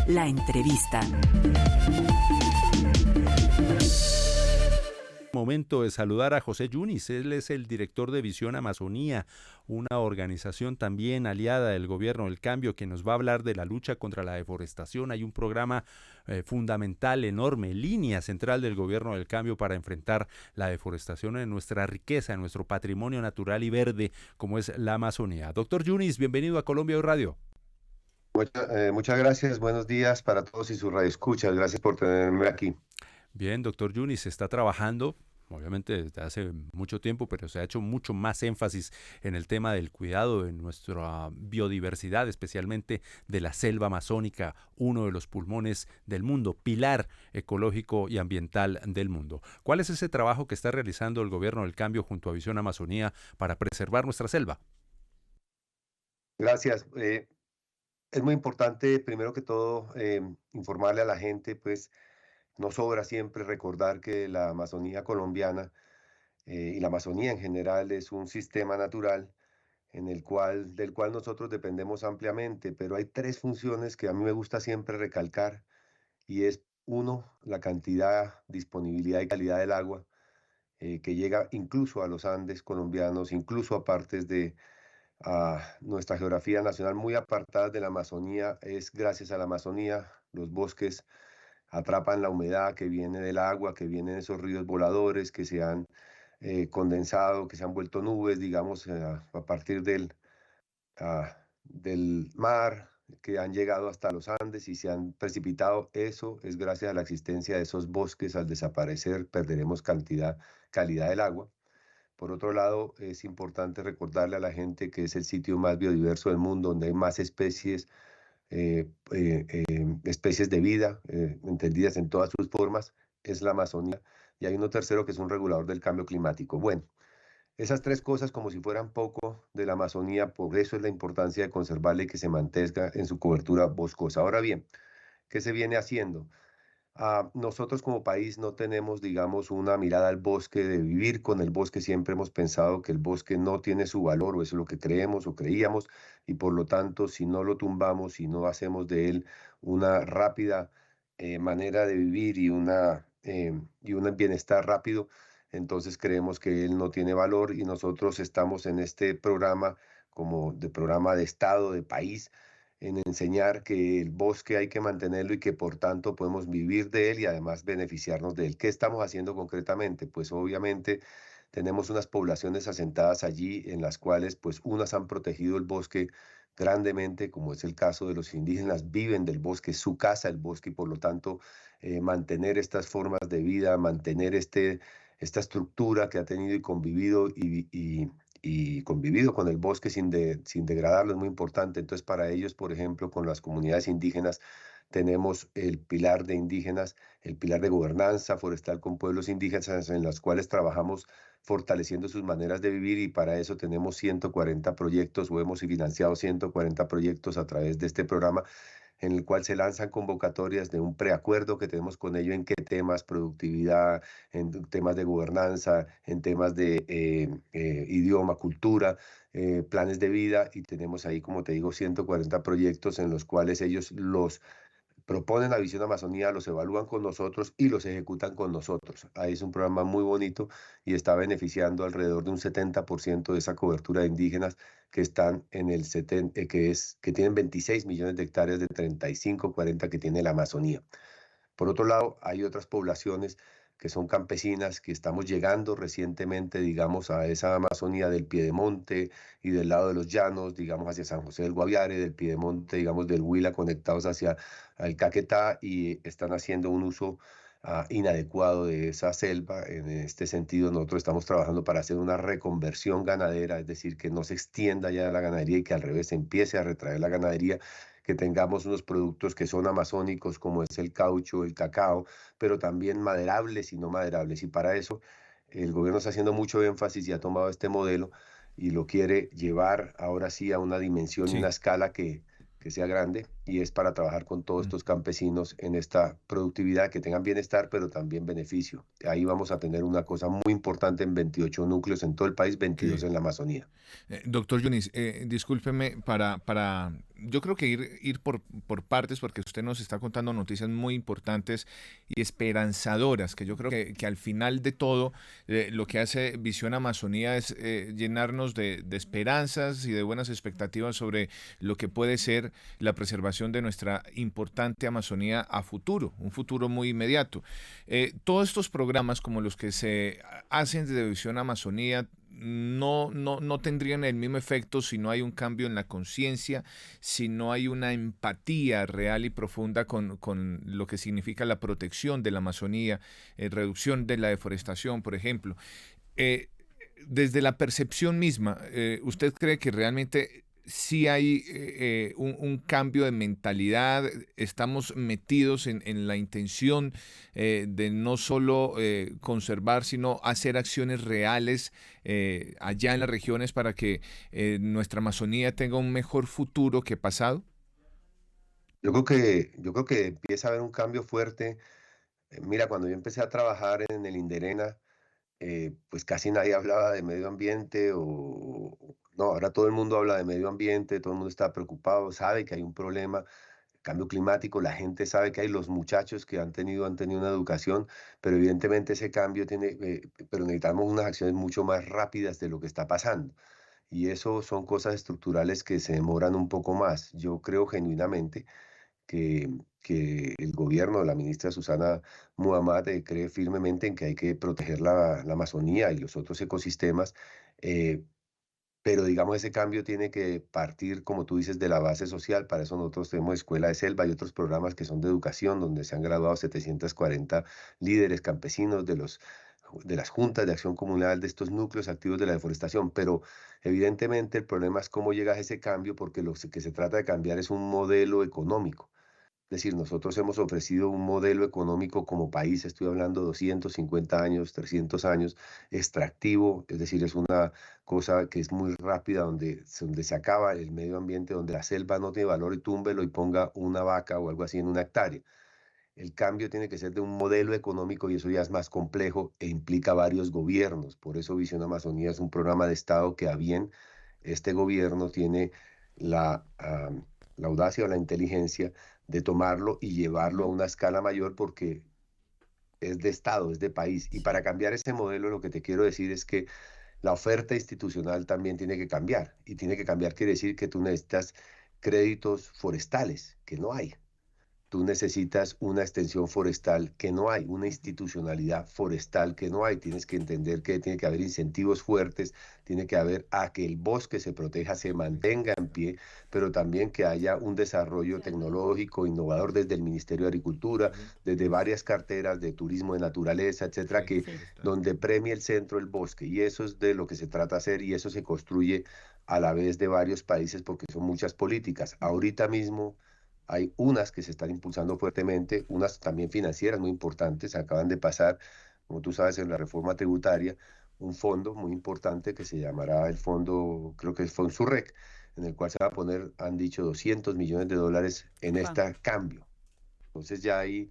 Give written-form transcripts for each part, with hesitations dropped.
La entrevista. Momento de saludar a José Yunis. Él es el director de Visión Amazonía, una organización también aliada del Gobierno del Cambio que nos va a hablar de la lucha contra la deforestación. Hay un programa fundamental, enorme, línea central del Gobierno del Cambio para enfrentar la deforestación en nuestra riqueza, en nuestro patrimonio natural y verde como es la Amazonía. Doctor Yunis, bienvenido a Colombia Hoy Radio. Muchas gracias, buenos días para todos y sus radioescuchas. Gracias por tenerme aquí. Bien, doctor Yunis, se está trabajando, obviamente desde hace mucho tiempo, pero se ha hecho mucho más énfasis en el tema del cuidado de nuestra biodiversidad, especialmente de la selva amazónica, uno de los pulmones del mundo, pilar ecológico y ambiental del mundo. ¿Cuál es ese trabajo que está realizando el Gobierno del Cambio junto a Visión Amazonía para preservar nuestra selva? Gracias. Es muy importante, primero que todo, informarle a la gente, pues no sobra siempre recordar que la Amazonía colombiana y la Amazonía en general es un sistema natural del cual nosotros dependemos ampliamente, pero hay tres funciones que a mí me gusta siempre recalcar y es uno, la cantidad, disponibilidad y calidad del agua que llega incluso a los Andes colombianos, incluso a partes de nuestra geografía nacional muy apartadas de la Amazonía. Es gracias a la Amazonía, los bosques atrapan la humedad que viene del agua, que viene de esos ríos voladores que se han condensado, que se han vuelto nubes, digamos, a partir del mar, que han llegado hasta los Andes y se han precipitado. Eso es gracias a la existencia de esos bosques. Al desaparecer, perderemos calidad del agua. Por otro lado, es importante recordarle a la gente que es el sitio más biodiverso del mundo, donde hay más especies de vida, entendidas en todas sus formas, es la Amazonía. Y hay uno tercero que es un regulador del cambio climático. Bueno, esas tres cosas como si fueran poco de la Amazonía, por eso es la importancia de conservarla y que se mantenga en su cobertura boscosa. Ahora bien, ¿qué se viene haciendo? Nosotros como país no tenemos, digamos, una mirada al bosque, de vivir con el bosque. Siempre hemos pensado que el bosque no tiene su valor, o eso es lo que creemos o creíamos, y por lo tanto, si no lo tumbamos, si no hacemos de él una rápida manera de vivir y un bienestar rápido, entonces creemos que él no tiene valor y nosotros estamos en este programa como de programa de Estado, de país, en enseñar que el bosque hay que mantenerlo y que por tanto podemos vivir de él y además beneficiarnos de él. ¿Qué estamos haciendo concretamente? Pues obviamente tenemos unas poblaciones asentadas allí en las cuales pues unas han protegido el bosque grandemente, como es el caso de los indígenas, viven del bosque, es su casa el bosque y por lo tanto mantener estas formas de vida, mantener esta estructura que ha tenido y convivido y convivido con el bosque sin degradarlo es muy importante. Entonces, para ellos, por ejemplo, con las comunidades indígenas, tenemos el pilar de indígenas, el pilar de gobernanza forestal con pueblos indígenas, en los cuales trabajamos fortaleciendo sus maneras de vivir y para eso tenemos 140 proyectos o hemos financiado 140 proyectos a través de este programa en el cual se lanzan convocatorias de un preacuerdo que tenemos con ellos en qué temas, productividad, en temas de gobernanza, en temas de idioma, cultura, planes de vida, y tenemos ahí, como te digo, 140 proyectos en los cuales ellos los proponen a Visión Amazonía, los evalúan con nosotros y los ejecutan con nosotros. Ahí es un programa muy bonito y está beneficiando alrededor de un 70% de esa cobertura de indígenas que están en el que tienen 26 millones de hectáreas de 35, 40 que tiene la Amazonía. Por otro lado, hay otras poblaciones que son campesinas, que estamos llegando recientemente, digamos, a esa Amazonía del Piedemonte y del lado de los llanos, digamos, hacia San José del Guaviare, del Piedemonte, digamos, del Huila, conectados hacia el Caquetá, y están haciendo un uso inadecuado de esa selva. En este sentido, nosotros estamos trabajando para hacer una reconversión ganadera, es decir, que no se extienda ya la ganadería y que al revés se empiece a retraer la ganadería, que tengamos unos productos que son amazónicos, como es el caucho, el cacao, pero también maderables y no maderables. Y para eso el gobierno está haciendo mucho énfasis y ha tomado este modelo y lo quiere llevar ahora sí a una dimensión y una Sí. escala que sea grande, y es para trabajar con todos estos campesinos en esta productividad, que tengan bienestar, pero también beneficio. Ahí vamos a tener una cosa muy importante en 28 núcleos en todo el país, 22 Que en la Amazonía. Doctor Yunis, discúlpeme para yo creo que ir por partes, porque usted nos está contando noticias muy importantes y esperanzadoras, que yo creo que al final de todo lo que hace Visión Amazonía es llenarnos de esperanzas y de buenas expectativas sobre lo que puede ser la preservación de nuestra importante Amazonía a futuro, un futuro muy inmediato. Todos estos programas como los que se hacen de Visión Amazonía no tendrían el mismo efecto si no hay un cambio en la conciencia, si no hay una empatía real y profunda con lo que significa la protección de la Amazonía, reducción de la deforestación, por ejemplo. Desde la percepción misma, ¿usted cree que realmente sí hay un cambio de mentalidad? Estamos metidos en la intención de no solo conservar, sino hacer acciones reales allá en las regiones para que nuestra Amazonía tenga un mejor futuro que pasado. Yo creo que empieza a haber un cambio fuerte. Mira, cuando yo empecé a trabajar en el Inderena, pues casi nadie hablaba de medio ambiente no, ahora todo el mundo habla de medio ambiente, todo el mundo está preocupado, sabe que hay un problema, cambio climático, la gente sabe que hay los muchachos que han tenido una educación, pero evidentemente ese cambio pero necesitamos unas acciones mucho más rápidas de lo que está pasando. Y eso son cosas estructurales que se demoran un poco más. Yo creo genuinamente que, que el gobierno de la ministra Susana Muhammad cree firmemente en que hay que proteger la Amazonía y los otros ecosistemas, eh, pero digamos ese cambio tiene que partir, como tú dices, de la base social. Para eso nosotros tenemos Escuela de Selva y otros programas que son de educación, donde se han graduado 740 líderes campesinos de las juntas de acción comunal de estos núcleos activos de la deforestación. Pero evidentemente el problema es cómo llegas a ese cambio, porque lo que se trata de cambiar es un modelo económico. Es decir, nosotros hemos ofrecido un modelo económico como país, estoy hablando 250 años, 300 años, extractivo, es decir, es una cosa que es muy rápida, donde se acaba el medio ambiente, donde la selva no tiene valor y túmbelo y ponga una vaca o algo así en una hectárea. El cambio tiene que ser de un modelo económico y eso ya es más complejo e implica varios gobiernos. Por eso Visión Amazonía es un programa de Estado que a bien este gobierno tiene la audacia o la inteligencia de tomarlo y llevarlo a Ujú. una escala mayor porque es de Estado, es de país. Y Sí. para cambiar ese modelo, lo que te quiero decir es que la oferta institucional también tiene que cambiar. Y tiene que cambiar quiere decir que tú necesitas créditos forestales, que no hay. Tú necesitas una extensión forestal que no hay, una Ujú. institucionalidad forestal que no hay. Tienes que entender que tiene que haber incentivos fuertes, tiene que haber a que el bosque se proteja, se mantenga en pie, pero también que haya un desarrollo Cierto. tecnológico, innovador desde el Ministerio de Agricultura, Ujú. desde varias carteras de turismo de naturaleza, etcétera, Sí, que Sí. está. donde premie el centro el bosque. Y eso es de lo que se trata de hacer y eso se construye a la vez de varios países porque son muchas políticas. Ujú. Ahorita mismo hay unas que se están impulsando fuertemente, unas también financieras muy importantes. Acaban de pasar, como tú sabes, en la reforma tributaria, un fondo muy importante que se llamará el fondo, creo que es Fonsurrec, en el cual se va a poner, han dicho, 200 millones de dólares en Upa. este cambio. Entonces ya ahí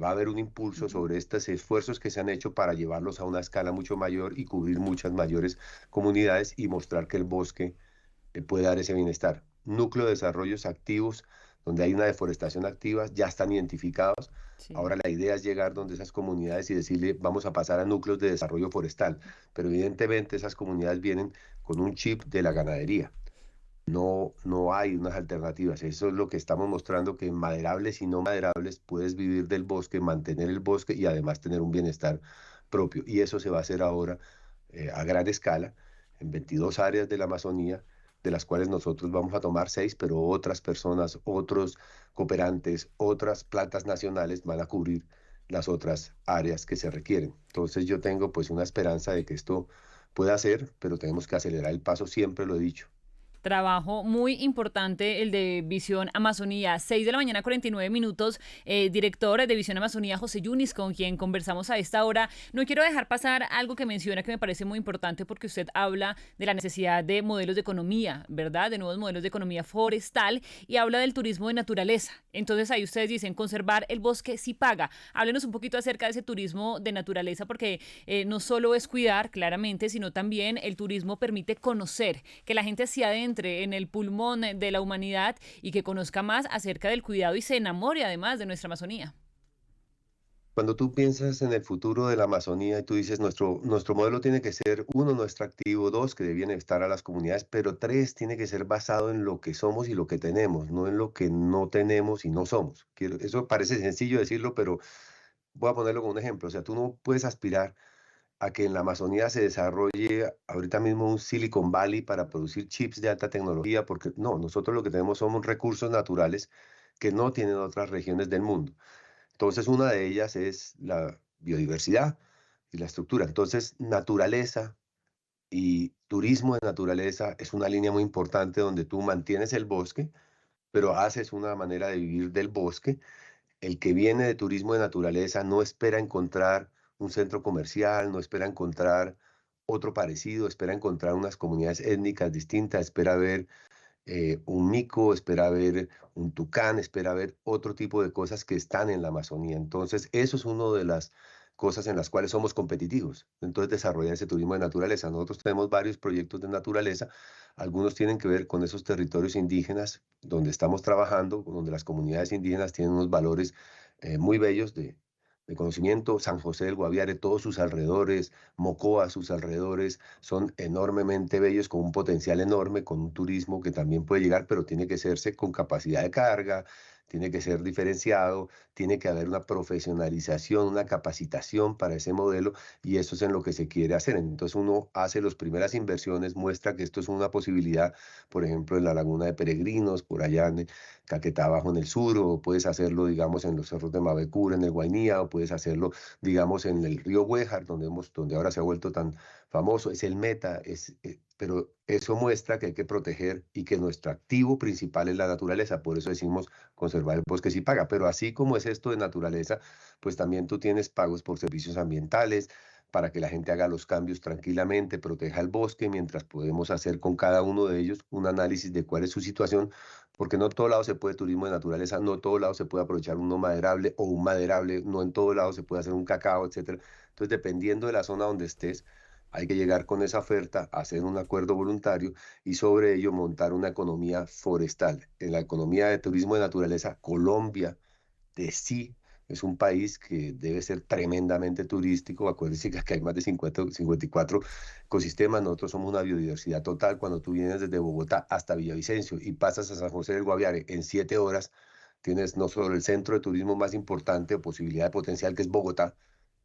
va a haber un impulso Ujú. sobre estos esfuerzos que se han hecho para llevarlos a una escala mucho mayor y cubrir muchas mayores comunidades y mostrar que el bosque puede dar ese bienestar. Núcleo de desarrollos activos, donde hay una deforestación activa, ya están identificados. Sí. Ahora la idea es llegar donde esas comunidades y decirle, vamos a pasar a núcleos de desarrollo forestal. Pero evidentemente esas comunidades vienen con un chip de la ganadería. No hay unas alternativas. Eso es lo que estamos mostrando, que en maderables y no maderables puedes vivir del bosque, mantener el bosque y además tener un bienestar propio. Y eso se va a hacer ahora a gran escala en 22 áreas de la Amazonía, de las cuales nosotros vamos a tomar 6, pero otras personas, otros cooperantes, otras plantas nacionales van a cubrir las otras áreas que se requieren. Entonces yo tengo pues una esperanza de que esto pueda ser, pero tenemos que acelerar el paso, siempre lo he dicho. Trabajo muy importante el de Visión Amazonía. 6 de la mañana, 49 minutos. Director de Visión Amazonía, José Yunis, con quien conversamos a esta hora. No quiero dejar pasar algo que menciona que me parece muy importante porque usted habla de la necesidad de modelos de economía, ¿verdad? De nuevos modelos de economía forestal y habla del turismo de naturaleza. Entonces ahí ustedes dicen, conservar el bosque sí paga. Háblenos un poquito acerca de ese turismo de naturaleza porque no solo es cuidar, claramente, sino también el turismo permite conocer, que la gente se adentre entre en el pulmón de la humanidad y que conozca más acerca del cuidado y se enamore además de nuestra Amazonía. Cuando tú piensas en el futuro de la Amazonía y tú dices, nuestro modelo tiene que ser, uno, no extractivo, dos, que dé bienestar a las comunidades, pero tres, tiene que ser basado en lo que somos y lo que tenemos, no en lo que no tenemos y no somos. Eso parece sencillo decirlo, pero voy a ponerlo como un ejemplo. O sea, tú no puedes aspirar a que en la Amazonía se desarrolle ahorita mismo un Silicon Valley para producir chips de alta tecnología, porque no, nosotros lo que tenemos son recursos naturales que no tienen otras regiones del mundo. Entonces, una de ellas es la biodiversidad y la estructura. Entonces, naturaleza y turismo de naturaleza es una línea muy importante donde tú mantienes el bosque, pero haces una manera de vivir del bosque. El que viene de turismo de naturaleza no espera encontrar un centro comercial, no espera encontrar otro parecido, espera encontrar unas comunidades étnicas distintas, espera ver un mico, espera ver un tucán, espera ver otro tipo de cosas que están en la Amazonía. Entonces, eso es una de las cosas en las cuales somos competitivos. Entonces, desarrollar ese turismo de naturaleza. Nosotros tenemos varios proyectos de naturaleza. Algunos tienen que ver con esos territorios indígenas donde estamos trabajando, donde las comunidades indígenas tienen unos valores muy bellos de conocimiento. San José del Guaviare, todos sus alrededores, Mocoa, sus alrededores, son enormemente bellos, con un potencial enorme, con un turismo que también puede llegar, pero tiene que hacerse con capacidad de carga, tiene que ser diferenciado, tiene que haber una profesionalización, una capacitación para ese modelo, y eso es en lo que se quiere hacer. Entonces uno hace las primeras inversiones, muestra que esto es una posibilidad, por ejemplo, en la Laguna de Peregrinos, por allá en Caquetá, abajo en el sur, o puedes hacerlo, digamos, en los cerros de Mavecura, en el Guainía, o puedes hacerlo, digamos, en el río Güejar, donde ahora se ha vuelto tan famoso. Es el meta, pero eso muestra que hay que proteger y que nuestro activo principal es la naturaleza. Por eso decimos conservar el bosque sí paga. Pero así como es esto de naturaleza, pues también tú tienes pagos por servicios ambientales para que la gente haga los cambios tranquilamente, proteja el bosque, mientras podemos hacer con cada uno de ellos un análisis de cuál es su situación, porque no en todo lado se puede turismo de naturaleza, no en todo lado se puede aprovechar un no maderable o un maderable, no en todo lado se puede hacer un cacao, etcétera. Entonces, dependiendo de la zona donde estés, hay que llegar con esa oferta, hacer un acuerdo voluntario y sobre ello montar una economía forestal. En la economía de turismo de naturaleza, Colombia de sí es un país que debe ser tremendamente turístico. Acuérdense que hay más de 54 ecosistemas. Nosotros somos una biodiversidad total. Cuando tú vienes desde Bogotá hasta Villavicencio y pasas a San José del Guaviare en 7 horas, tienes no solo el centro de turismo más importante o posibilidad de potencial, que es Bogotá,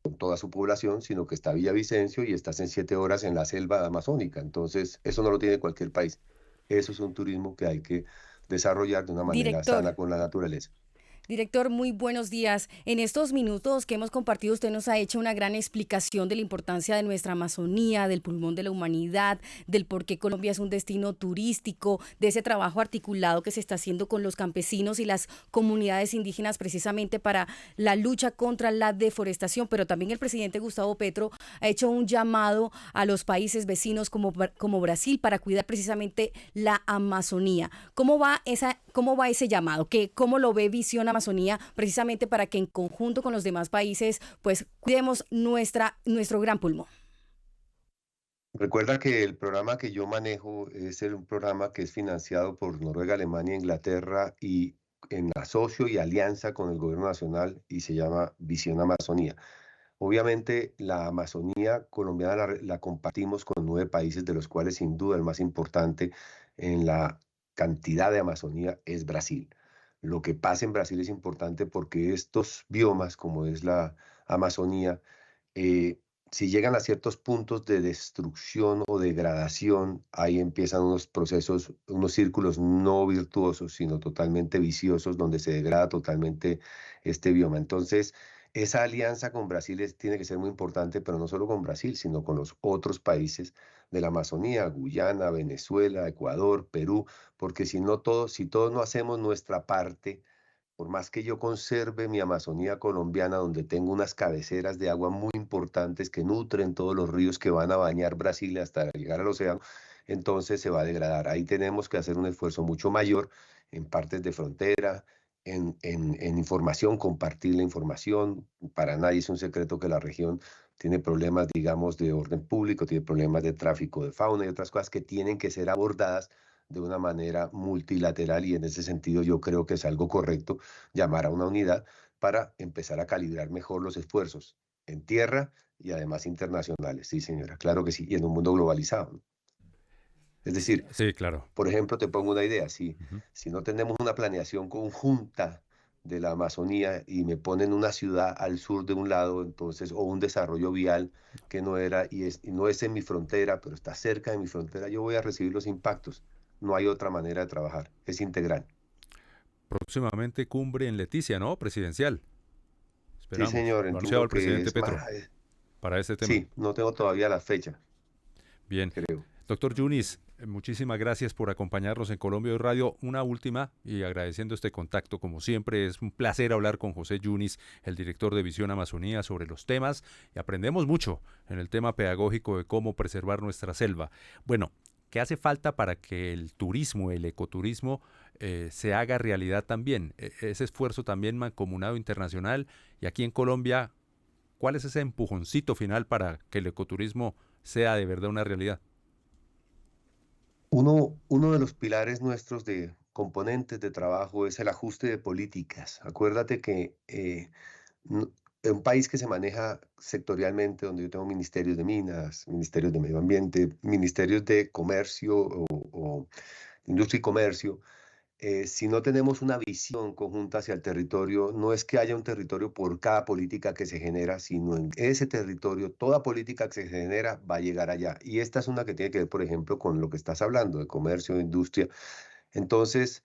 con toda su población, sino que está Villavicencio y estás en 7 horas en la selva amazónica. Entonces, eso no lo tiene cualquier país. Eso es un turismo que hay que desarrollar de una manera Director, sana con la naturaleza. Director, muy buenos días. En estos minutos que hemos compartido, usted nos ha hecho una gran explicación de la importancia de nuestra Amazonía, del pulmón de la humanidad, del por qué Colombia es un destino turístico, de ese trabajo articulado que se está haciendo con los campesinos y las comunidades indígenas precisamente para la lucha contra la deforestación. Pero también el presidente Gustavo Petro ha hecho un llamado a los países vecinos como Brasil para cuidar precisamente la Amazonía. ¿Cómo va ese llamado? ¿Cómo lo ve Visión Amazonía, precisamente para que en conjunto con los demás países pues cuidemos nuestro gran pulmón? Recuerda que el programa que yo manejo es un programa que es financiado por Noruega, Alemania, Inglaterra y en asocio y alianza con el gobierno nacional, y se llama Visión Amazonía. Obviamente la Amazonía colombiana la compartimos con 9 países, de los cuales sin duda el más importante en la cantidad de Amazonía es Brasil. Lo que pasa en Brasil es importante porque estos biomas, como es la Amazonía, si llegan a ciertos puntos de destrucción o degradación, ahí empiezan unos procesos, unos círculos no virtuosos, sino totalmente viciosos, donde se degrada totalmente este bioma. Entonces, esa alianza con Brasil tiene que ser muy importante, pero no solo con Brasil, sino con los otros países de la Amazonía, Guyana, Venezuela, Ecuador, Perú, porque si todos no hacemos nuestra parte, por más que yo conserve mi Amazonía colombiana, donde tengo unas cabeceras de agua muy importantes que nutren todos los ríos que van a bañar Brasil hasta llegar al océano, entonces se va a degradar. Ahí tenemos que hacer un esfuerzo mucho mayor en partes de frontera, en información, compartir la información. Para nadie es un secreto que la región tiene problemas, digamos, de orden público, tiene problemas de tráfico de fauna y otras cosas que tienen que ser abordadas de una manera multilateral y en ese sentido yo creo que es algo correcto llamar a una unidad para empezar a calibrar mejor los esfuerzos en tierra y además internacionales. Sí, señora, claro que sí, y en un mundo globalizado, ¿no? Es decir, Sí, claro. por ejemplo, te pongo una idea, Ujú. si no tenemos una planeación conjunta de la Amazonía y me ponen una ciudad al sur de un lado, entonces, o un desarrollo vial que no era y no es en mi frontera, pero está cerca de mi frontera, yo voy a recibir los impactos. No hay otra manera de trabajar, es integral. Próximamente cumbre en Leticia, ¿no? Presidencial. Sí, Esperamos. señor, Lo ha anunciado entiendo el que presidente es Petro más, para este tema. sí, no tengo todavía la fecha, Bien. creo. Doctor Yunis, muchísimas gracias por acompañarnos en Colombia Hoy Radio. Una última y agradeciendo este contacto, como siempre, es un placer hablar con José Yunis, el director de Visión Amazonía, sobre los temas y aprendemos mucho en el tema pedagógico de cómo preservar nuestra selva. Bueno, ¿qué hace falta para que el turismo, el ecoturismo, se haga realidad también? Ese esfuerzo también mancomunado internacional y aquí en Colombia, ¿cuál es ese empujoncito final para que el ecoturismo sea de verdad una realidad? Uno de los pilares nuestros de componentes de trabajo es el ajuste de políticas. Acuérdate que en un país que se maneja sectorialmente, donde yo tengo ministerios de minas, ministerios de medio ambiente, ministerios de comercio o industria y comercio, si no tenemos una visión conjunta hacia el territorio, no es que haya un territorio por cada política que se genera, sino en ese territorio, toda política que se genera va a llegar allá. Y esta es una que tiene que ver, por ejemplo, con lo que estás hablando, de comercio, de industria. Entonces,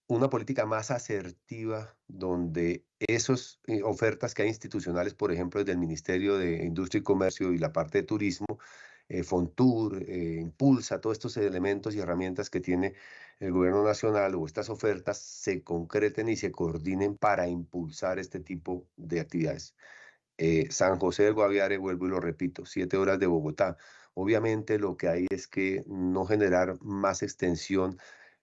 una política más asertiva donde esas ofertas que hay institucionales, por ejemplo, desde el Ministerio de Industria y Comercio y la parte de turismo, Fontur, impulsa todos estos elementos y herramientas que tiene el gobierno nacional o estas ofertas se concreten y se coordinen para impulsar este tipo de actividades. San José del Guaviare, vuelvo y lo repito, 7 horas de Bogotá. Obviamente lo que hay es que no generar más extensión,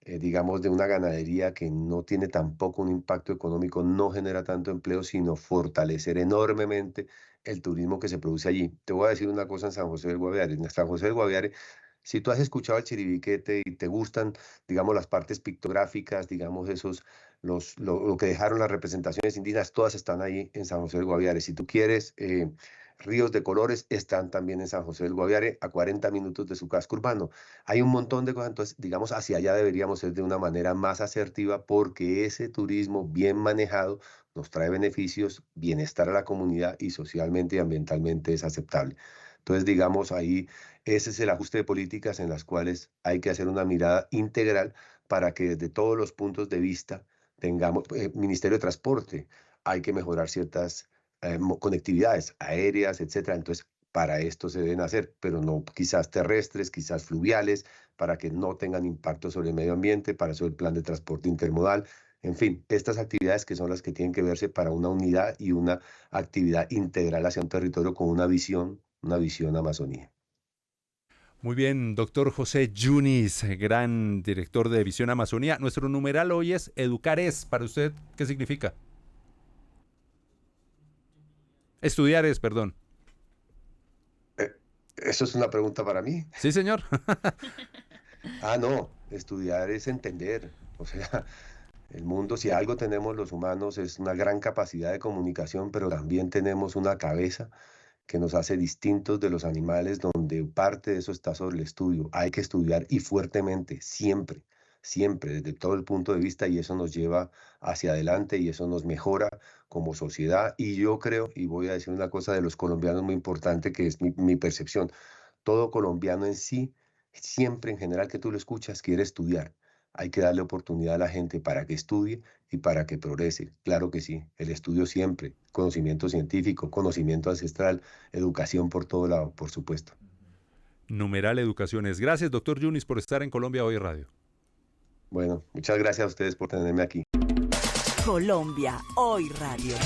digamos, de una ganadería que no tiene tampoco un impacto económico, no genera tanto empleo, sino fortalecer enormemente el turismo que se produce allí. Te voy a decir una cosa en San José del Guaviare. En San José del Guaviare, si tú has escuchado el chiribiquete y te gustan, digamos, las partes pictográficas, digamos, lo que dejaron las representaciones indígenas, todas están ahí en San José del Guaviare. Si tú quieres ríos de colores, están también en San José del Guaviare, a 40 minutos de su casco urbano. Hay un montón de cosas, entonces, digamos, hacia allá deberíamos ir de una manera más asertiva porque ese turismo bien manejado nos trae beneficios, bienestar a la comunidad y socialmente y ambientalmente es aceptable. Entonces, digamos, ahí ese es el ajuste de políticas en las cuales hay que hacer una mirada integral para que desde todos los puntos de vista tengamos, Ministerio de Transporte, hay que mejorar ciertas conectividades aéreas, etcétera. Entonces, para esto se deben hacer, pero no quizás terrestres, quizás fluviales, para que no tengan impacto sobre el medio ambiente, para eso el plan de transporte intermodal. En fin, estas actividades que son las que tienen que verse para una unidad y una actividad integral hacia un territorio con una visión Amazonía. Muy bien, doctor José Yunis, gran director de Visión Amazonía. Nuestro numeral hoy es Educar es. ¿Para usted qué significa? Estudiar es, perdón. ¿Eso es una pregunta para mí? Sí, señor. No, estudiar es entender. O sea, el mundo, si algo tenemos los humanos, es una gran capacidad de comunicación, pero también tenemos una cabeza que nos hace distintos de los animales, donde parte de eso está sobre el estudio. Hay que estudiar y fuertemente, siempre, siempre, desde todo el punto de vista, y eso nos lleva hacia adelante y eso nos mejora como sociedad. Y yo creo, y voy a decir una cosa de los colombianos muy importante, que es mi percepción, todo colombiano en sí, siempre en general que tú lo escuchas, quiere estudiar. Hay que darle oportunidad a la gente para que estudie y para que progrese. Claro que sí, el estudio siempre, conocimiento científico, conocimiento ancestral, educación por todo lado, por supuesto. Numeral Educaciones. Gracias, doctor Yunis, por estar en Colombia Hoy Radio. Bueno, muchas gracias a ustedes por tenerme aquí. Colombia Hoy Radio.